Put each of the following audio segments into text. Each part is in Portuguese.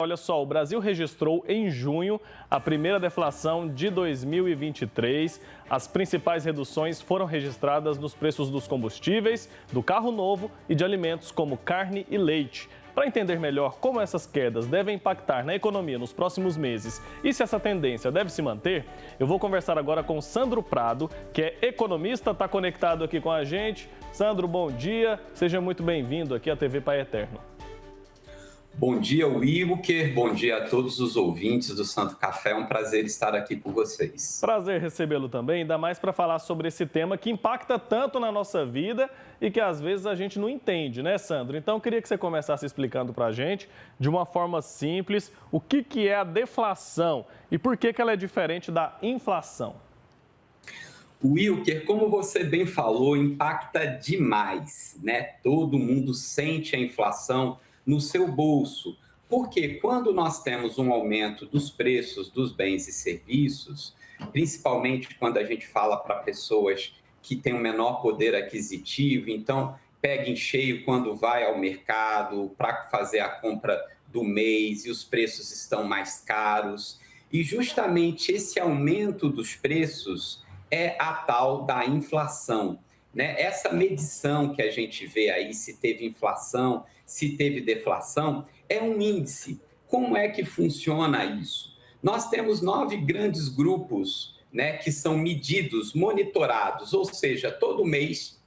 Olha só, o Brasil registrou em junho a primeira deflação de 2023. As principais reduções foram registradas nos preços dos combustíveis, do carro novo e de alimentos como carne e leite. Para entender melhor como essas quedas devem impactar na economia nos próximos meses e se essa tendência deve se manter, eu vou conversar agora com Sandro Prado, que é economista, está conectado aqui com a gente. Sandro, bom dia, seja muito bem-vindo aqui à TV Pai Eterno. Bom dia, Wilker. Bom dia a todos os ouvintes do Santo Café. É um prazer estar aqui com vocês. Prazer recebê-lo também, ainda mais para falar sobre esse tema que impacta tanto na nossa vida e que às vezes a gente não entende, né, Sandro? Então, eu queria que você começasse explicando para a gente, de uma forma simples, o que é a deflação e por que ela é diferente da inflação. Wilker, como você bem falou, impacta demais, né? Todo mundo sente a inflação no seu bolso. Porque quando nós temos um aumento dos preços dos bens e serviços, principalmente quando a gente fala para pessoas que têm um menor poder aquisitivo, então pega em cheio quando vai ao mercado para fazer a compra do mês e os preços estão mais caros. E justamente esse aumento dos preços é a tal da inflação, né? Essa medição que a gente vê aí, se teve inflação, se teve deflação, é um índice. Como é que funciona isso? Nós temos 9 grandes grupos, né, que são medidos, monitorados, ou seja, todo mês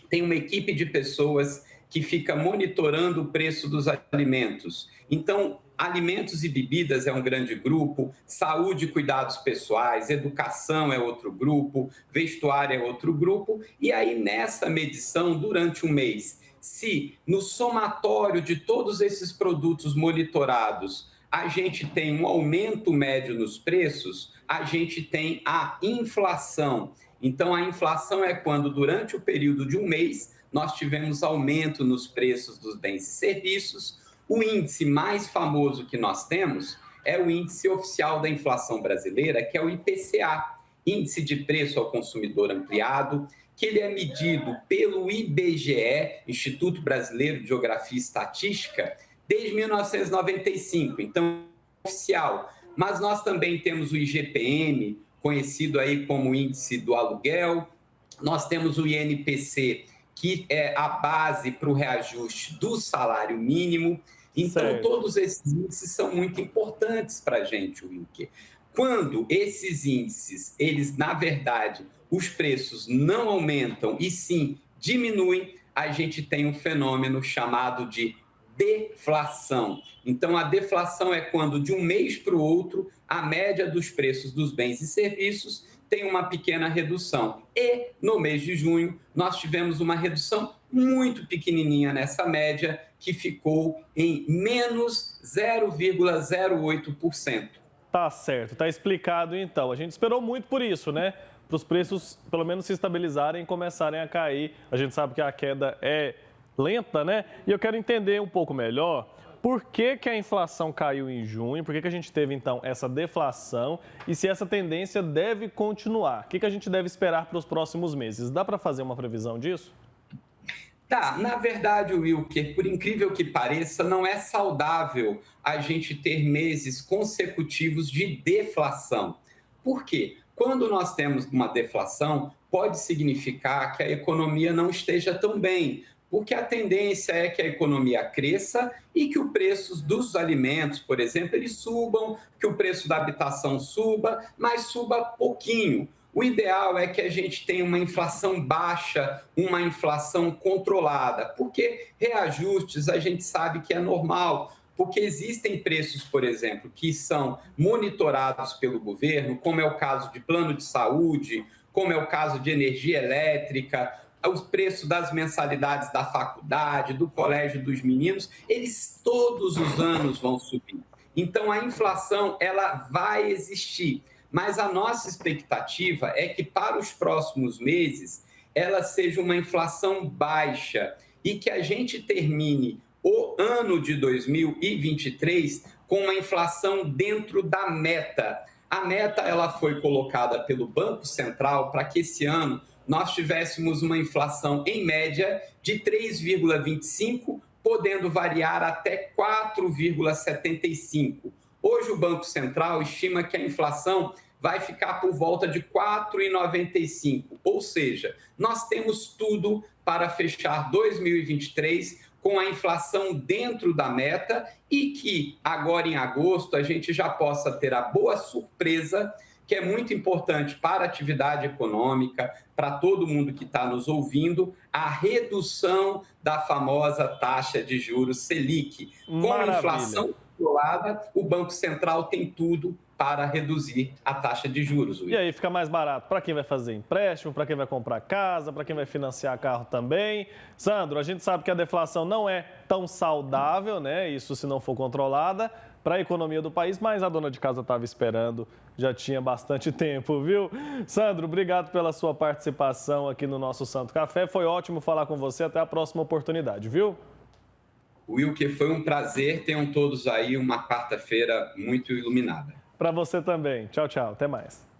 tem uma equipe de pessoas que fica monitorando o preço dos alimentos. Então, alimentos e bebidas é um grande grupo, saúde e cuidados pessoais, educação é outro grupo, vestuário é outro grupo. E aí, nessa medição, durante um mês, se no somatório de todos esses produtos monitorados a gente tem um aumento médio nos preços, a gente tem a inflação. Então, a inflação é quando, durante o período de um mês, nós tivemos aumento nos preços dos bens e serviços. O índice mais famoso que nós temos é o Índice Oficial da Inflação Brasileira, que é o IPCA, Índice de Preço ao Consumidor Ampliado, que ele é medido pelo IBGE, Instituto Brasileiro de Geografia e Estatística, desde 1995, então é oficial. Mas nós também temos o IGPM, conhecido aí como Índice do Aluguel, nós temos o INPC, que é a base para o reajuste do salário mínimo. Então, Certo. Todos esses índices são muito importantes para a gente, Wilker. Quando esses índices, eles, na verdade, os preços não aumentam e sim diminuem, a gente tem um fenômeno chamado de deflação. Então, a deflação é quando, de um mês para o outro, a média dos preços dos bens e serviços tem uma pequena redução. E, no mês de junho, nós tivemos uma redução muito pequenininha nessa média, que ficou em menos 0,08%. Tá certo, tá explicado então. A gente esperou muito por isso, né? Para os preços pelo menos se estabilizarem e começarem a cair. A gente sabe que a queda é lenta, né? E eu quero entender um pouco melhor por que a inflação caiu em junho, por que a gente teve então essa deflação e se essa tendência deve continuar. O que a gente deve esperar para os próximos meses? Dá para fazer uma previsão disso? Tá, na verdade, Wilker, por incrível que pareça, não é saudável a gente ter meses consecutivos de deflação. Por quê? Quando nós temos uma deflação, pode significar que a economia não esteja tão bem, porque a tendência é que a economia cresça e que o preço dos alimentos, por exemplo, eles subam, que o preço da habitação suba, mas suba pouquinho. O ideal é que a gente tenha uma inflação baixa, uma inflação controlada, porque reajustes a gente sabe que é normal, porque existem preços, por exemplo, que são monitorados pelo governo, como é o caso de plano de saúde, como é o caso de energia elétrica, os preços das mensalidades da faculdade, do colégio dos meninos, eles todos os anos vão subir. Então, a inflação, ela vai existir. Mas a nossa expectativa é que para os próximos meses ela seja uma inflação baixa e que a gente termine o ano de 2023 com uma inflação dentro da meta. A meta ela foi colocada pelo Banco Central para que esse ano nós tivéssemos uma inflação em média de 3,25 podendo variar até 4,75%. Hoje o Banco Central estima que a inflação vai ficar por volta de 4,95%. Ou seja, nós temos tudo para fechar 2023 com a inflação dentro da meta e que agora em agosto a gente já possa ter a boa surpresa, que é muito importante para a atividade econômica, para todo mundo que está nos ouvindo, a redução da famosa taxa de juros Selic. Com a inflação controlada, o Banco Central tem tudo para reduzir a taxa de juros. E aí fica mais barato para quem vai fazer empréstimo, para quem vai comprar casa, para quem vai financiar carro também. Sandro, a gente sabe que a deflação não é tão saudável, né? Isso se não for controlada para a economia do país, mas a dona de casa estava esperando, já tinha bastante tempo, viu? Sandro, obrigado pela sua participação aqui no nosso Santo Café. Foi ótimo falar com você. Até a próxima oportunidade, viu? Wilker, foi um prazer. Tenham todos aí uma quarta-feira muito iluminada. Para você também. Tchau, tchau. Até mais.